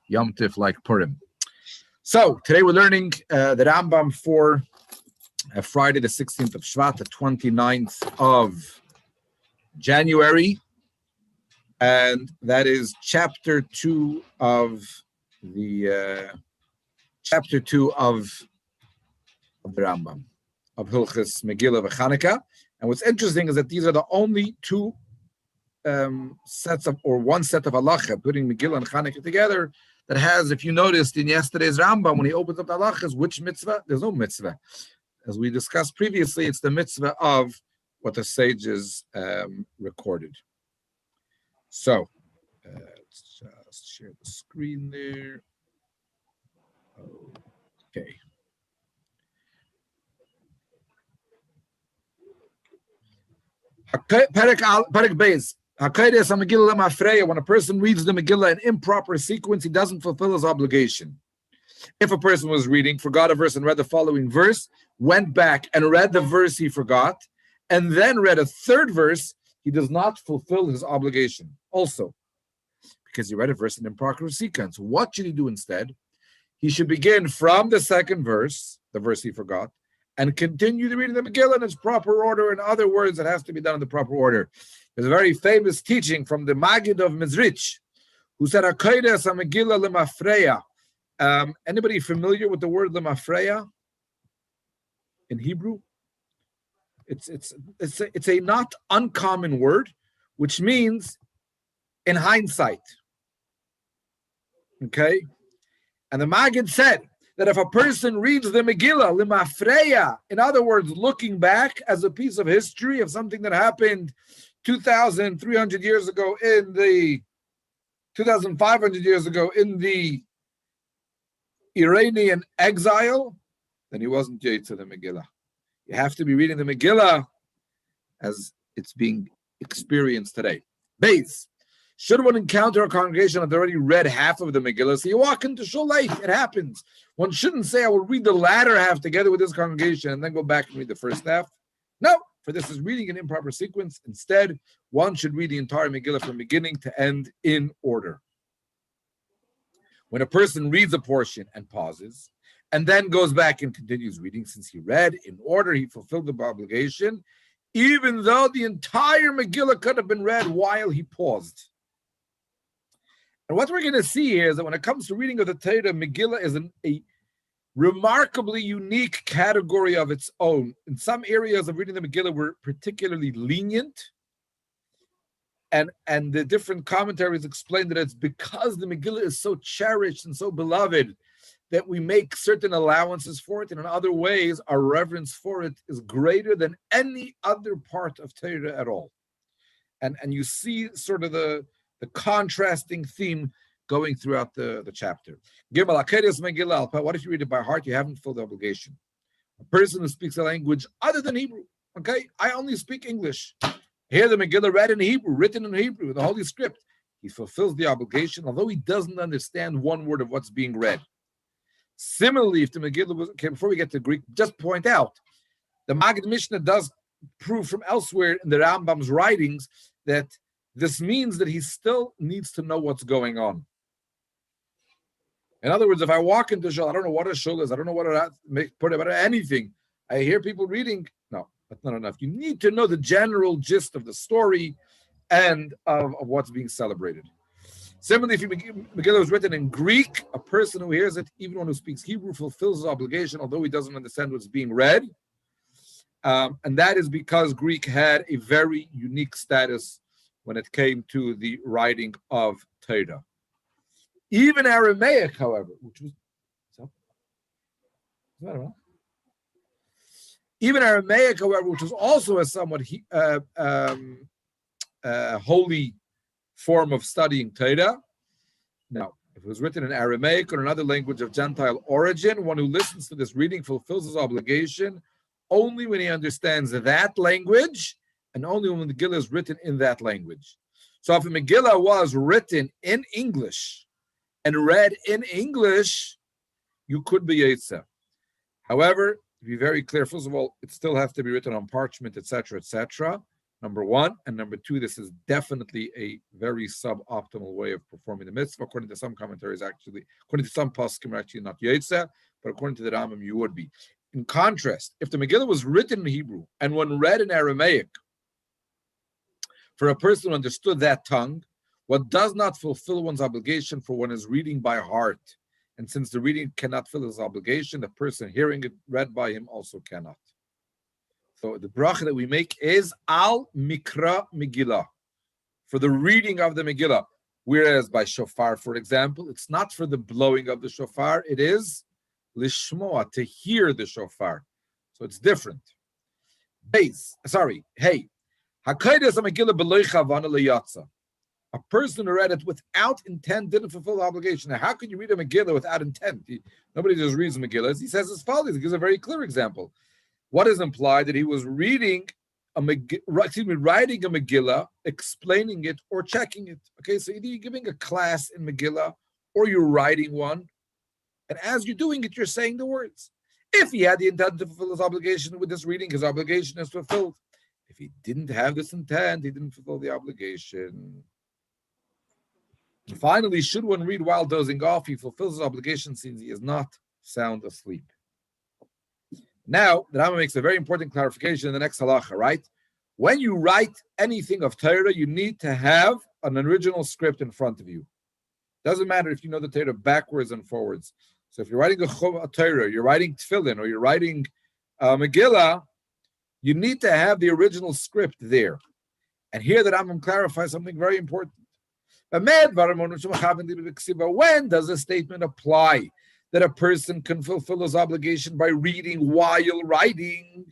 Yom Tif like Purim. So today we're learning the Rambam for Friday the 16th of Shvat, the 29th of January, and that is chapter 2 of the Rambam of Hilchos Megillah v'Chanukah. And what's interesting is that these are the only two sets of, or one set of halacha, putting Megillah and Chanukah together, that has, if you noticed in yesterday's Rambam, when he opens up the halachas, which mitzvah? There's no mitzvah. As we discussed previously, it's the mitzvah of what the sages recorded. So, let's just share the screen there. Okay. Perek Beis. When a person reads the Megillah in improper sequence, he doesn't fulfill his obligation. If a person was reading, forgot a verse and read the following verse, went back and read the verse he forgot, and then read a third verse, he does not fulfill his obligation. Also, because he read a verse in improper sequence, what should he do instead? He should begin from the second verse, the verse he forgot, and continue to read the Megillah in its proper order. In other words, it has to be done in the proper order. There's a very famous teaching from the Maggid of Mizrich, who said, "Hakaydes ha-Megillah lemafreya." Anybody familiar with the word lemafreya in Hebrew? It's a not uncommon word, which means in hindsight. Okay, and the Maggid said that if a person reads the Megillah lemafreya, in other words, looking back as a piece of history of something that happened 2,300 years ago 2,500 years ago in the Iranian exile, then he wasn't yet to the Megillah. You have to be reading the Megillah as it's being experienced today. Beis. Should one encounter a congregation that already read half of the Megillah, so you walk into shul late, it happens. One shouldn't say, I will read the latter half together with this congregation and then go back and read the first half. No, for this is reading in improper sequence. Instead, one should read the entire Megillah from beginning to end in order. When a person reads a portion and pauses, and then goes back and continues reading, since he read in order, he fulfilled the obligation, even though the entire Megillah could have been read while he paused. And what we're going to see here is that when it comes to reading of the Torah, Megillah is a remarkably unique category of its own. In some areas of reading the Megillah, we're particularly lenient. And the different commentaries explain that it's because the Megillah is so cherished and so beloved that we make certain allowances for it. And in other ways, our reverence for it is greater than any other part of Torah at all. And you see sort of the contrasting theme going throughout the chapter. Gimel, Hakaydes Megillah. What if you read it by heart? You haven't fulfilled the obligation. A person who speaks a language other than Hebrew. Okay, I only speak English. Here the Megillah read in Hebrew, written in Hebrew, the Holy Script. He fulfills the obligation, although he doesn't understand one word of what's being read. Similarly, if the Megillah was, okay, before we get to Greek, just point out, the Maggid Mishnah does prove from elsewhere in the Rambam's writings that this means that he still needs to know what's going on. In other words, if I walk into shul, I don't know what a shul is, I don't know what about anything. I hear people reading. No, that's not enough. You need to know the general gist of the story and of what's being celebrated. Similarly, if Megillah was written in Greek, a person who hears it, even one who speaks Hebrew, fulfills his obligation, although he doesn't understand what's being read. And that is because Greek had a very unique status when it came to the writing of Torah. Even Aramaic, however, which was also a somewhat holy form of studying Torah. Now, if it was written in Aramaic or another language of Gentile origin, one who listens to this reading fulfills his obligation only when he understands that language and only when the Megillah is written in that language. So if a Megillah was written in English and read in English, you could be Yetzer. However, to be very clear, first of all, it still has to be written on parchment, etc., etc. number one. And number two, this is definitely a very suboptimal way of performing the mitzvah. According to some commentaries, actually, according to some poskim, are actually not Yotze, but according to the Rambam, you would be. In contrast, if the Megillah was written in Hebrew and when read in Aramaic, for a person who understood that tongue, what does not fulfill one's obligation for one is reading by heart. And since the reading cannot fill his obligation, the person hearing it read by him also cannot. So the bracha that we make is Al Mikra Megillah, for the reading of the Megillah. Whereas by shofar, for example, it's not for the blowing of the shofar, it is lishmoa, to hear the shofar. So it's different. Hey, Hakaydas Megillah b'lo chavana leyatza. A person who read it without intent didn't fulfill the obligation. Now, how can you read a Megillah without intent? Nobody just reads Megillah. He says as follows. He gives a very clear example. What is implied? That he was writing a Megillah, explaining it, or checking it. Okay, so either you're giving a class in Megillah, or you're writing one, and as you're doing it, you're saying the words. If he had the intent to fulfill his obligation with this reading, his obligation is fulfilled. If he didn't have this intent, he didn't fulfill the obligation. And finally, should one read while dozing off, he fulfills his obligation since he is not sound asleep. Now, the Rambam makes a very important clarification in the next halacha, right? When you write anything of Torah, you need to have an original script in front of you. Doesn't matter if you know the Torah backwards and forwards. So if you're writing a Torah, you're writing Tefillin, or you're writing Megillah, you need to have the original script there. And here the Rambam clarifies something very important. When does a statement apply that a person can fulfill his obligation by reading while writing?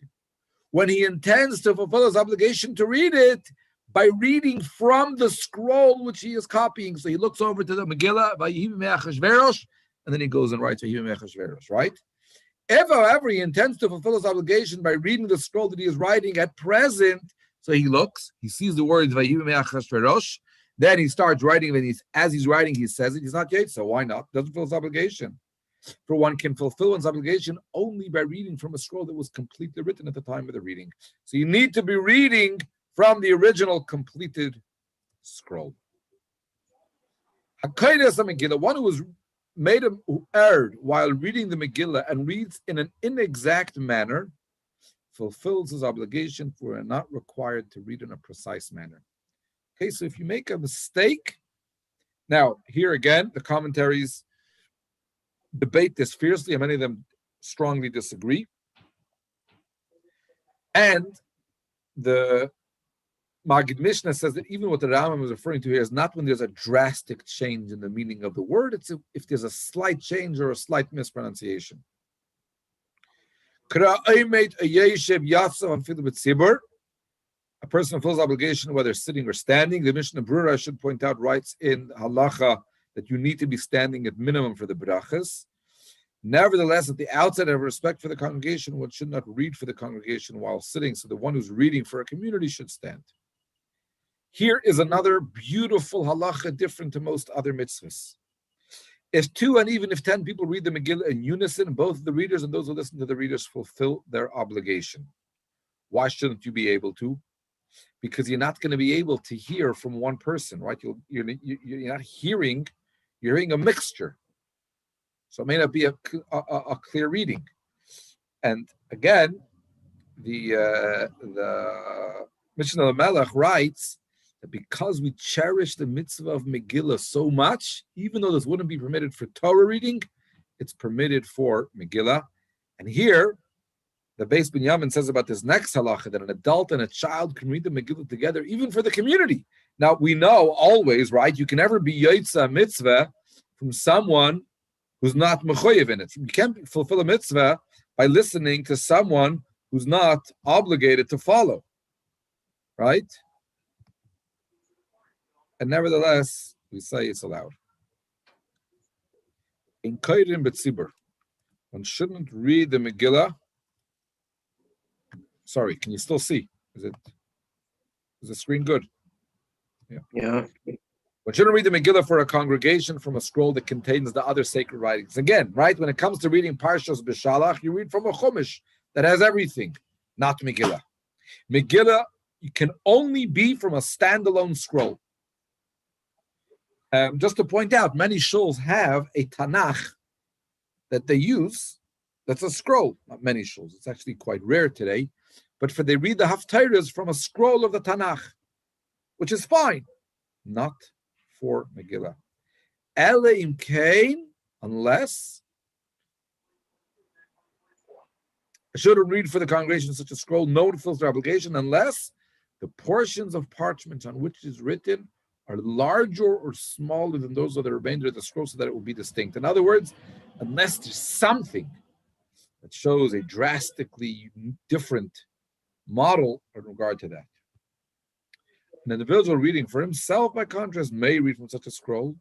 When he intends to fulfill his obligation to read it by reading from the scroll which he is copying. So he looks over to the Megillah, and then he goes and writes, right? If, however, he intends to fulfill his obligation by reading the scroll that he is writing at present, so he looks, he sees the words, then he starts writing, and as he's writing, he says it. He's not yet, so why not? Doesn't fulfill his obligation. For one can fulfill one's obligation only by reading from a scroll that was completely written at the time of the reading. So you need to be reading from the original completed scroll. One who erred while reading the Megillah and reads in an inexact manner fulfills his obligation for and not required to read in a precise manner. Okay, so if you make a mistake, now here again, the commentaries debate this fiercely, and many of them strongly disagree. And the Magid Mishnah says that even what the Rambam is referring to here is not when there's a drastic change in the meaning of the word, it's if there's a slight change or a slight mispronunciation. A person fulfills obligation whether sitting or standing. The Mishnah Brura, I should point out, writes in halacha that you need to be standing at minimum for the brachas. Nevertheless, at the outset of respect for the congregation, one should not read for the congregation while sitting, so the one who's reading for a community should stand. Here is another beautiful halacha different to most other mitzvahs. If 2 and even if 10 people read the Megillah in unison, both the readers and those who listen to the readers fulfill their obligation. Why shouldn't you be able to? Because you're not going to be able to hear from one person, right? You're not hearing, you're hearing a mixture. So it may not be a clear reading. And again, the Mishnah Melech writes that because we cherish the mitzvah of Megillah so much, even though this wouldn't be permitted for Torah reading, it's permitted for Megillah. And here, the Beis Binyamin says about this next halacha that an adult and a child can read the Megillah together, even for the community. Now, we know always, right, you can never be Yotze mitzvah from someone who's not mechoyev in it. You can't fulfill a mitzvah by listening to someone who's not obligated to follow, right? And nevertheless, we say it's allowed. In Kairin Betzibur, one shouldn't read the Megillah. Sorry, can you still see? Is the screen good? Yeah. One shouldn't read the Megillah for a congregation from a scroll that contains the other sacred writings. Again, right, when it comes to reading Parshas B'Shalach, you read from a Chumash that has everything, not Megillah. Megillah, can only be from a standalone scroll. Just to point out, many shuls have a Tanakh that they use. That's a scroll. Not many shuls. It's actually quite rare today. But they read the Haftarahs from a scroll of the Tanakh, which is fine. Not for Megillah. Eleim Kain, unless I shouldn't read for the congregation such a scroll. No one fulfills their obligation unless the portions of parchment on which it is written are larger or smaller than those of the remainder of the scroll, so that it will be distinct. In other words, unless there's something that shows a drastically different model in regard to that. An individual reading for himself, by contrast, may read from such a scroll,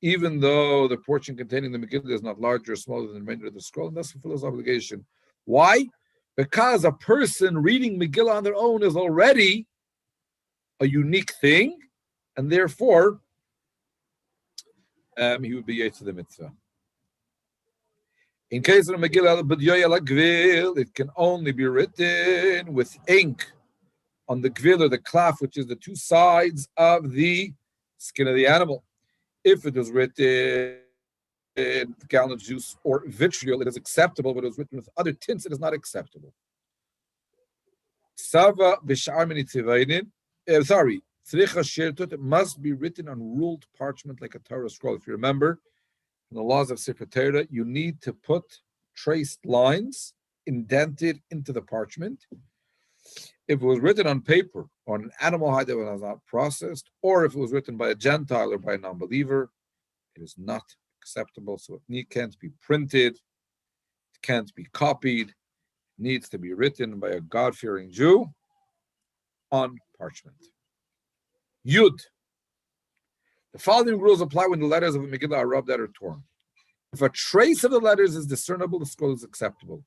even though the portion containing the Megillah is not larger or smaller than the remainder of the scroll, and thus fulfills his obligation. Why? Because a person reading Megillah on their own is already a unique thing, and therefore he would be yet to the mitzvah. In case of Megillah, it can only be written with ink on the gvil or the klaf, which is the two sides of the skin of the animal. If it is written in gallon of juice or vitriol, it is acceptable, but it was written with other tints, it is not acceptable. It must be written on ruled parchment like a Torah scroll. If you remember, in the laws of Sefer Torah, you need to put traced lines indented into the parchment. If it was written on paper or on an animal hide that was not processed, or if it was written by a Gentile or by a non-believer, it is not acceptable. So it can't be printed, it can't be copied, it needs to be written by a God-fearing Jew on parchment. Yud. The following rules apply when the letters of a Megillah are rubbed out or torn. If a trace of the letters is discernible, the scroll is acceptable,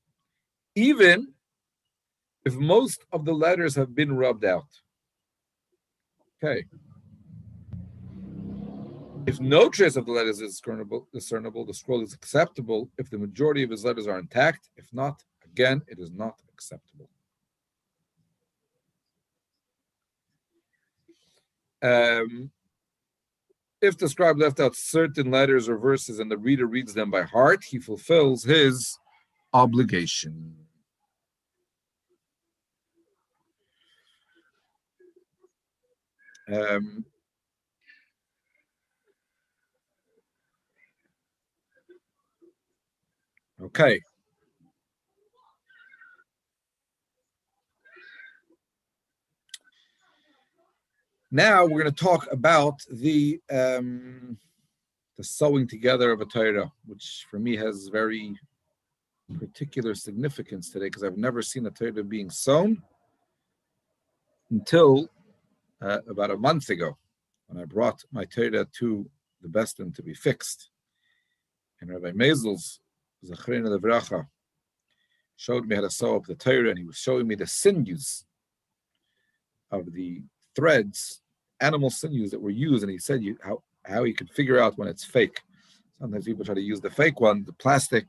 even if most of the letters have been rubbed out. Okay. If no trace of the letters is discernible, the scroll is acceptable if the majority of his letters are intact. If not, again, it is not acceptable. If the scribe left out certain letters or verses and the reader reads them by heart, he fulfills his obligation. Okay. Now we're going to talk about the sewing together of a Torah, which for me has very particular significance today, because I've never seen a Torah being sewn until about a month ago, when I brought my Torah to the Bestin to be fixed. And Rabbi Mazel's Zachrina Levracha showed me how to sew up the Torah, and he was showing me the sinews of the threads, animal sinews that were used, and he said how he could figure out when it's fake. Sometimes people try to use the fake one, the plastic.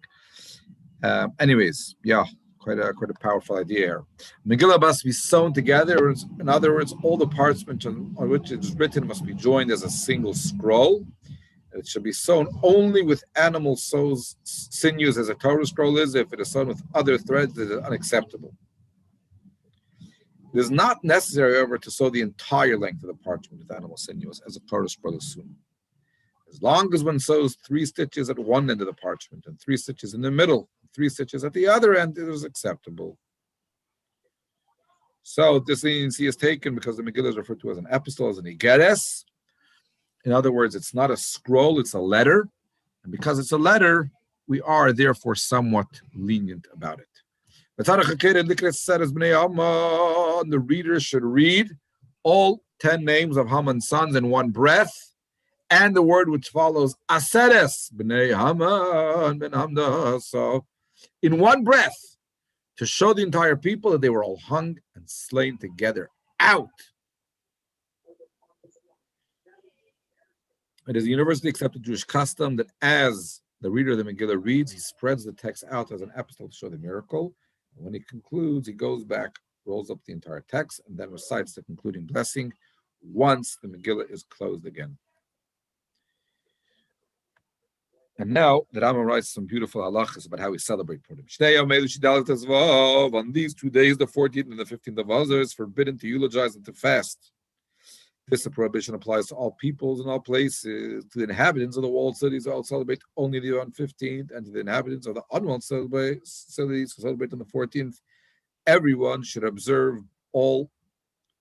Anyways, yeah, quite a powerful idea here. Megillah must be sewn together. In other words, all the parchment on which it is written must be joined as a single scroll. It should be sewn only with animal sinews, as a Torah scroll is. If it is sewn with other threads, it is unacceptable. It is not necessary, however, to sew the entire length of the parchment with animal sinews, as a Torah scroll is sewn. As long as one sews 3 stitches at one end of the parchment and 3 stitches in the middle, 3 stitches at the other end, it is acceptable. So this leniency is taken because the Megillah is referred to as an epistle, as an igeres. In other words, it's not a scroll, it's a letter. And because it's a letter, we are therefore somewhat lenient about it. The reader should read all 10 names of Haman's sons in one breath, and the word which follows, Aseres, B'nei Haman, Ben Hamda, so in one breath, to show the entire people that they were all hung and slain together out. It is a universally accepted Jewish custom that as the reader of the Megillah reads, he spreads the text out as an epistle to show the miracle. And when he concludes, he goes back rolls up the entire text, and then recites the concluding blessing once the Megillah is closed again. And now the Rambam writes some beautiful halachas about how we celebrate Purim. On these 2 days, the 14th and the 15th of Adar, is forbidden to eulogize and to fast. This prohibition applies to all peoples and all places. To the inhabitants of the walled cities, all celebrate only the 15th, and to the inhabitants of the unwalled cities who celebrate on the 14th, everyone should observe all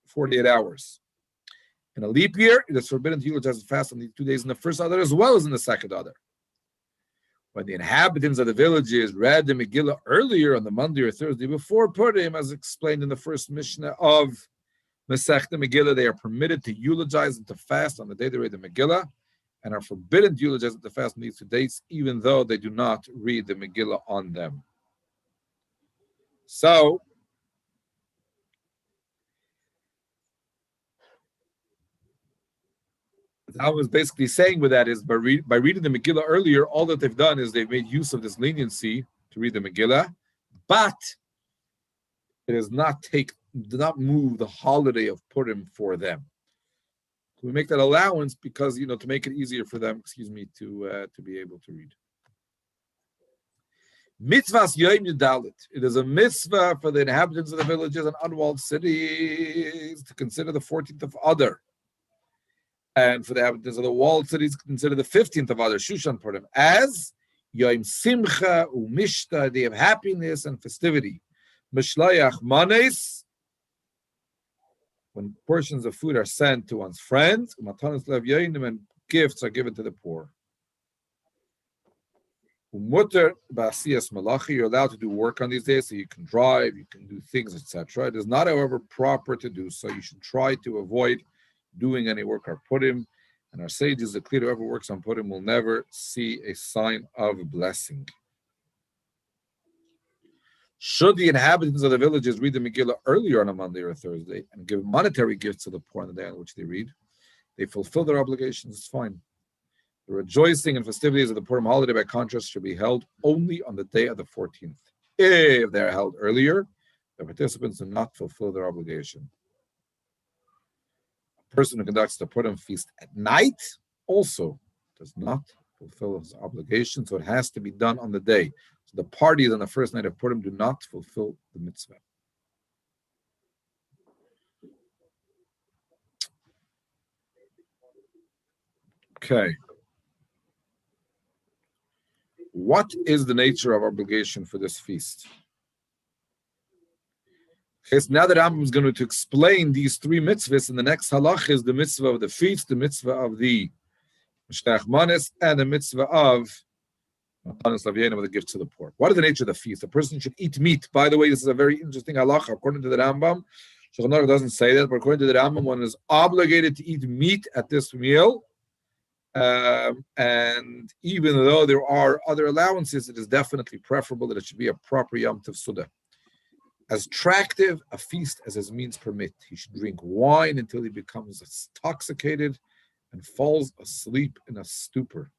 48 hours. In a leap year, it is forbidden to eulogize and fast on these 2 days in the first Adar as well as in the second Adar. When the inhabitants of the villages read the Megillah earlier on the Monday or Thursday before Purim, as explained in the first Mishnah of Masechta Megillah, they are permitted to eulogize and to fast on the day they read the Megillah, and are forbidden to eulogize and to fast on these 2 days, even though they do not read the Megillah on them. So, what I was basically saying with that is by reading the Megillah earlier, all that they've done is they've made use of this leniency to read the Megillah, but it does not move the holiday of Purim for them. We make that allowance because, to make it easier for them, to be able to read. Mitzvahs Yom Yudalit. It is a mitzvah for the inhabitants of the villages and unwalled cities to consider the 14th of Adar. And for the inhabitants of the walled cities, consider the 15th of Adar, Shushan Purim, as Yom Simcha Umishta, day of happiness and festivity. Mishlayach Manes, when portions of food are sent to one's friends, Matanas Lev Yoinim, and gifts are given to the poor. Umutter Ba'asiyas Malachi, you're allowed to do work on these days, so you can drive, you can do things, etc. It is not, however, proper to do so. You should try to avoid doing any work on Purim, and our sages declare whoever works on Purim will never see a sign of blessing. Should the inhabitants of the villages read the Megillah earlier on a Monday or a Thursday and give monetary gifts to the poor on the day on which they read, they fulfill their obligations. It's fine. The rejoicing and festivities of the Purim holiday, by contrast, should be held only on the day of the 14th. If they are held earlier, the participants do not fulfill their obligation. A person who conducts the Purim feast at night also does not fulfill his obligation, so it has to be done on the day. So the parties on the first night of Purim do not fulfill the mitzvah. Okay. What is the nature of obligation for this feast? Okay, so now that Rambam is going to explain these 3 mitzvahs, and the next halach is the mitzvah of the feast, the mitzvah of the Mishtach Manes, and the mitzvah of the gifts to the poor. What is the nature of the feast? A person should eat meat. By the way, this is a very interesting halach. According to the Rambam, Shulchan Aruch doesn't say that, but according to the Rambam, one is obligated to eat meat at this meal. And even though there are other allowances, it is definitely preferable that it should be a proper Yom Tov Suda. As attractive a feast as his means permit. He should drink wine until he becomes intoxicated and falls asleep in a stupor.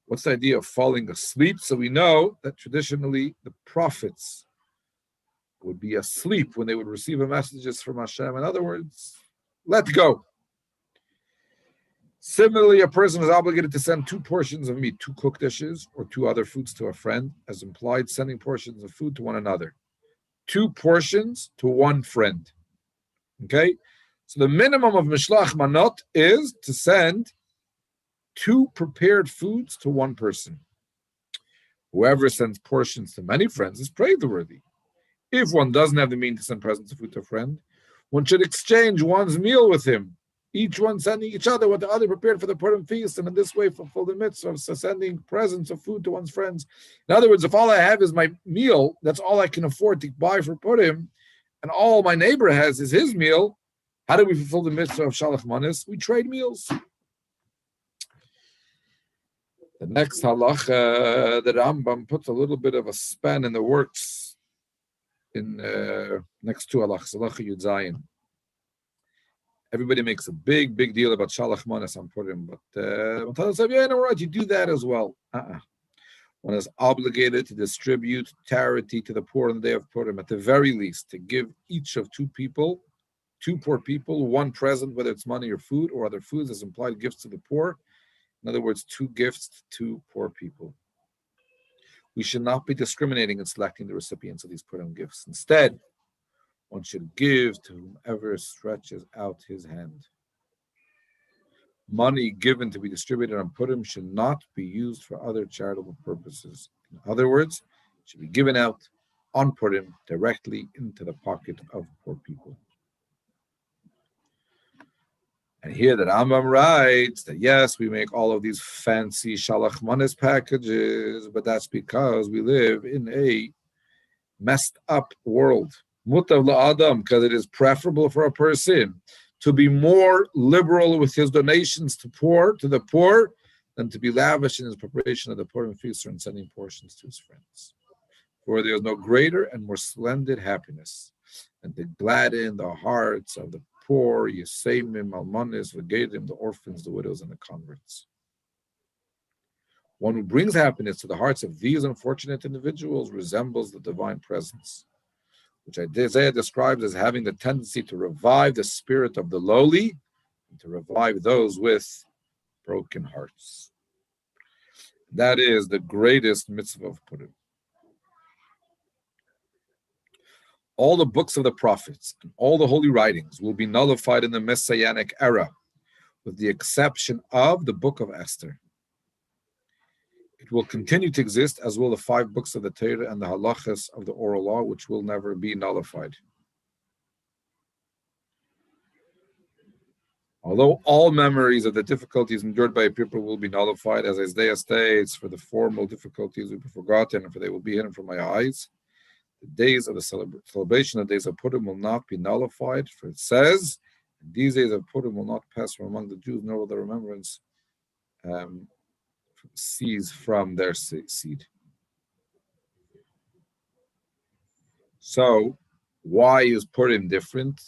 What's the idea of falling asleep? So we know that traditionally the prophets would be asleep when they would receive messages from Hashem. In other words, let go. Similarly, a person is obligated to send 2 portions of meat, 2 cooked dishes, or 2 other foods to a friend, as implied sending portions of food to one another. 2 portions to 1 friend. Okay? So the minimum of Mishlach Manot is to send 2 prepared foods to 1 person. Whoever sends portions to many friends is praiseworthy. If one doesn't have the means to send presents of food to a friend, one should exchange one's meal with him, each one sending each other what the other prepared for the Purim feast, and in this way fulfill the mitzvah of sending presents of food to one's friends. In other words, if all I have is my meal, that's all I can afford to buy for Purim, and all my neighbor has is his meal, how do we fulfill the mitzvah of Shalach Manis? We trade meals. The next halacha, the Rambam puts a little bit of a span in the works in next 2 halachas, halacha Yud Zayin. Everybody makes a big deal about Shalach Manas on Purim, but right, you do that as well. one is obligated to distribute charity to the poor on the day of Purim, at the very least, to give each of two poor people, one present, whether it's money or food or other foods, as implied gifts to the poor. In other words, two gifts to two poor people. We should not be discriminating in selecting the recipients of these Purim gifts. Instead, one should give to whomever stretches out his hand. Money given to be distributed on Purim should not be used for other charitable purposes. In other words, it should be given out on Purim directly into the pocket of poor people. And here the Rambam writes that yes, we make all of these fancy shalach manis packages, but that's because we live in a messed up world. Mutav la'adam, because it is preferable for a person to be more liberal with his donations to the poor, than to be lavish in his preparation of the Purim feast and sending portions to his friends. For there is no greater and more splendid happiness than to gladden the hearts of the poor, Yesemim, Almanis, Vegedim, the orphans, the widows, and the converts. One who brings happiness to the hearts of these unfortunate individuals resembles the divine presence, which Isaiah describes as having the tendency to revive the spirit of the lowly and to revive those with broken hearts. That is the greatest mitzvah of Purim. All the books of the prophets and all the holy writings will be nullified in the Messianic era, with the exception of the book of Esther. It will continue to exist, as will the 5 books of the Torah and the halachas of the oral law, which will never be nullified. Although all memories of the difficulties endured by a people will be nullified, as Isaiah states, for the formal difficulties will be forgotten, and for they will be hidden from my eyes, the days of the celebration of the days of Purim will not be nullified, for it says, these days of Purim will not pass from among the Jews, nor will the remembrance cease from their seed. So, why is Purim different?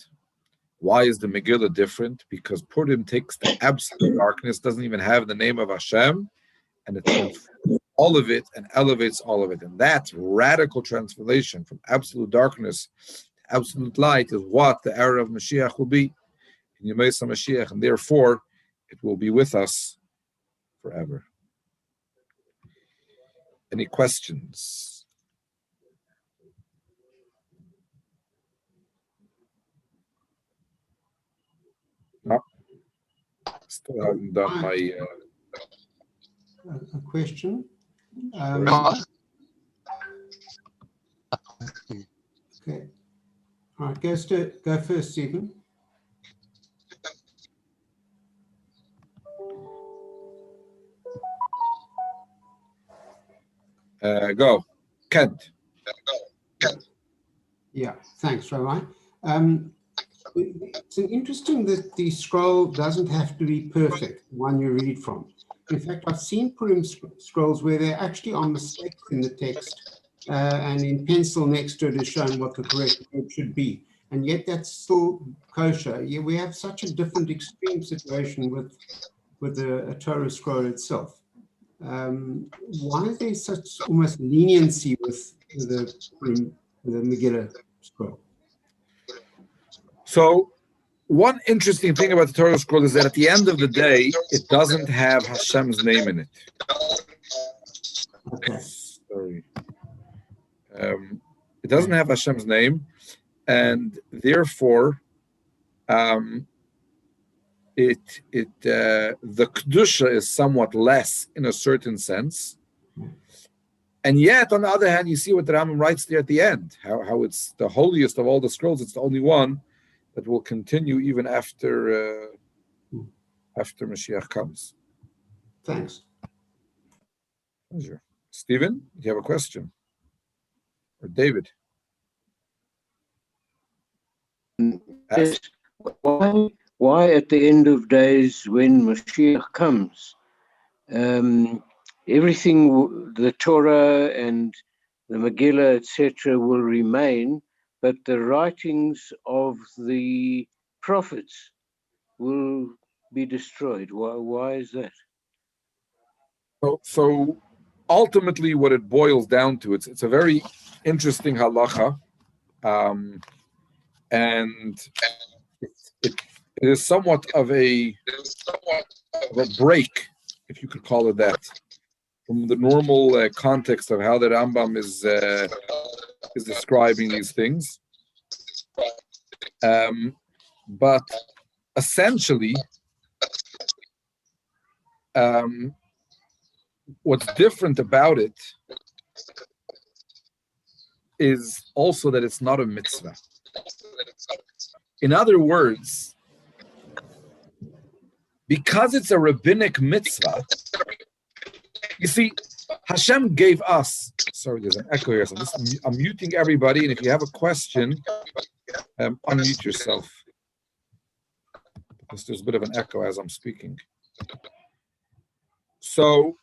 Why is the Megillah different? Because Purim takes the absolute darkness, doesn't even have the name of Hashem, and it transforms all of it and elevates all of it. And that radical transformation from absolute darkness to absolute light is what the era of Mashiach will be in Yemei Mashiach, and therefore it will be with us forever. Any questions? No. Still haven't done my... A question. Okay. All right, go first, Stephen. Go. Kent. Yeah, thanks, Rabbi. It's interesting that the scroll doesn't have to be perfect, the one you read from. In fact, I've seen Purim scrolls where there actually are mistakes in the text, and in pencil next to it is shown what the correct word should be. And yet that's still kosher. Yeah, we have such a different extreme situation with the Torah scroll itself. Why is there such almost leniency with the Megillah scroll? So, one interesting thing about the Torah scroll is that at the end of the day, it doesn't have Hashem's name in it. Okay. Sorry. It doesn't have Hashem's name, and therefore, the kedusha is somewhat less in a certain sense. And yet, on the other hand, you see what the Rambam writes there at the end, how it's the holiest of all the scrolls. It's the only one that will continue even after Mashiach comes. Thanks. Pleasure. Stephen, do you have a question? Or David? Yes. Why at the end of days when Mashiach comes, everything, the Torah and the Megillah, etc., will remain, but the writings of the prophets will be destroyed? Why is that? So ultimately what it boils down to, it's a very interesting halacha, and it is somewhat of a break, if you could call it that, from the normal context of how the Rambam is describing these things. But essentially, what's different about it is also that it's not a mitzvah. In other words, because it's a rabbinic mitzvah, you see, Hashem gave us, sorry, there's an echo here, so I'm muting everybody, and if you have a question, unmute yourself, because there's a bit of an echo as I'm speaking. So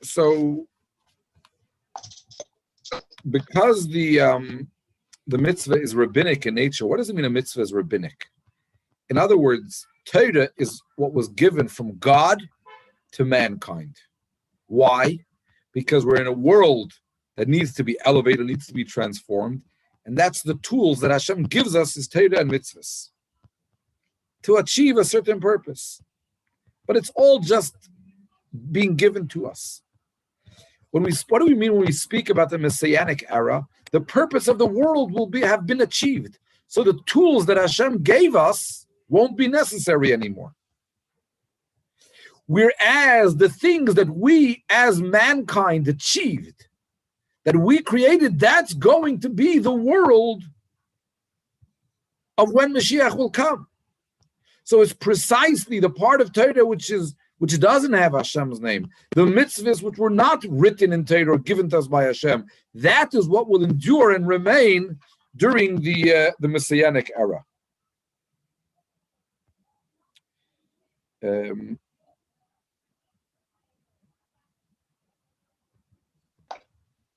because the mitzvah is rabbinic in nature, what does it mean a mitzvah is rabbinic? In other words, Torah is what was given from God to mankind. Why? Because we're in a world that needs to be elevated, needs to be transformed, and that's the tools that Hashem gives us is Torah and mitzvahs to achieve a certain purpose. But it's all just being given to us. What do we mean when we speak about the Messianic era? The purpose of the world will have been achieved. So the tools that Hashem gave us won't be necessary anymore. Whereas the things that we as mankind achieved, that we created, that's going to be the world of when Mashiach will come. So it's precisely the part of Torah which doesn't have Hashem's name, the mitzvahs which were not written in Torah or given to us by Hashem, that is what will endure and remain during the Messianic era.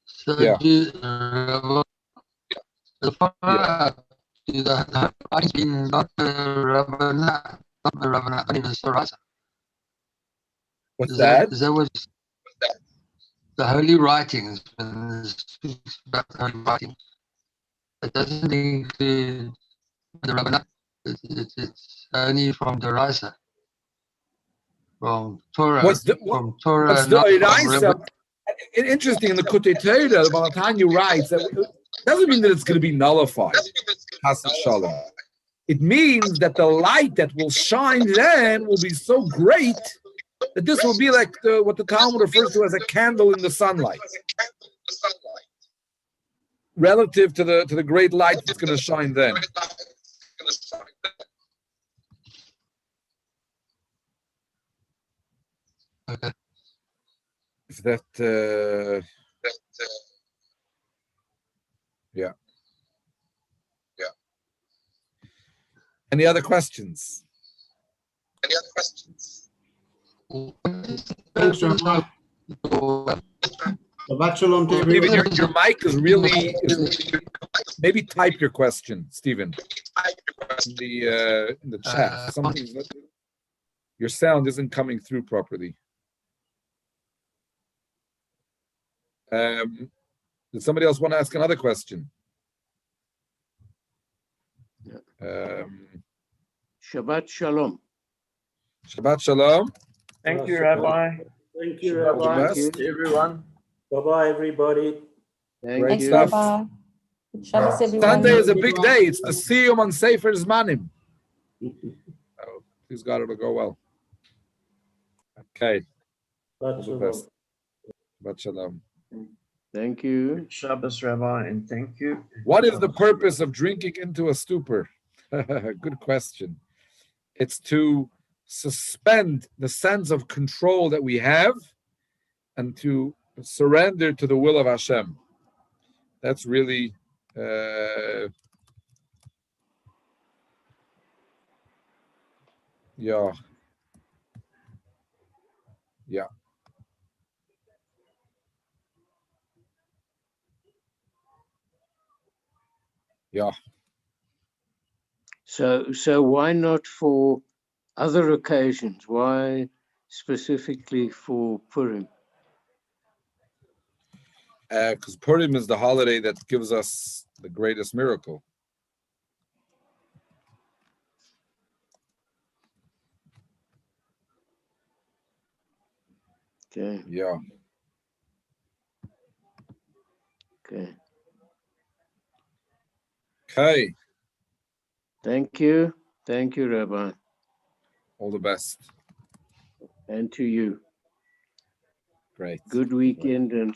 So Yeah. the writings being not the Rabbana, but in the Torah. What's that? That was the holy writings, when it speaks about the holy writings. It doesn't include the Rabbana. It's only from the Rasa, from Torah. What's the not from Raisa? Rabbana. Interesting, in the Kutei Torah, the Baal Tanya writes that it doesn't mean that it's going to be nullified. Chas v'shalom. It means that the light that will shine then will be so great that this will be like what the Talmud refers to as a candle in the sunlight, relative to the great light that's going to shine then. Okay. Is that yeah. Any other questions? Thanks, Rabbi. Shabbat shalom to Stephen, everyone. your mic is really. Maybe type your question, Stephen, in the chat. Your sound isn't coming through properly. Did somebody else want to ask another question? Shabbat Shalom. Shabbat Shalom. Thank you, Rabbi. Thank you, All the Rabbi. best. Everyone. Bye-bye, everybody. Thank Great you. stuff. Good Shabbos, everyone. Sunday is a big day. It's the Siyum on Sefer Zmanim. Oh, please God, it'll go well. Okay. All the best. Shabbat Shalom. Thank you. Good Shabbos, Rabbi, and thank you. What is the purpose of drinking into a stupor? Good question. It's to suspend the sense of control that we have and to surrender to the will of Hashem. That's really yeah. So why not for other occasions? Why specifically for Purim? Because Purim is the holiday that gives us the greatest miracle. Okay. Yeah. Okay. Okay. Thank you. Thank you, Rabbi. All the best. And to you. Great. Good weekend and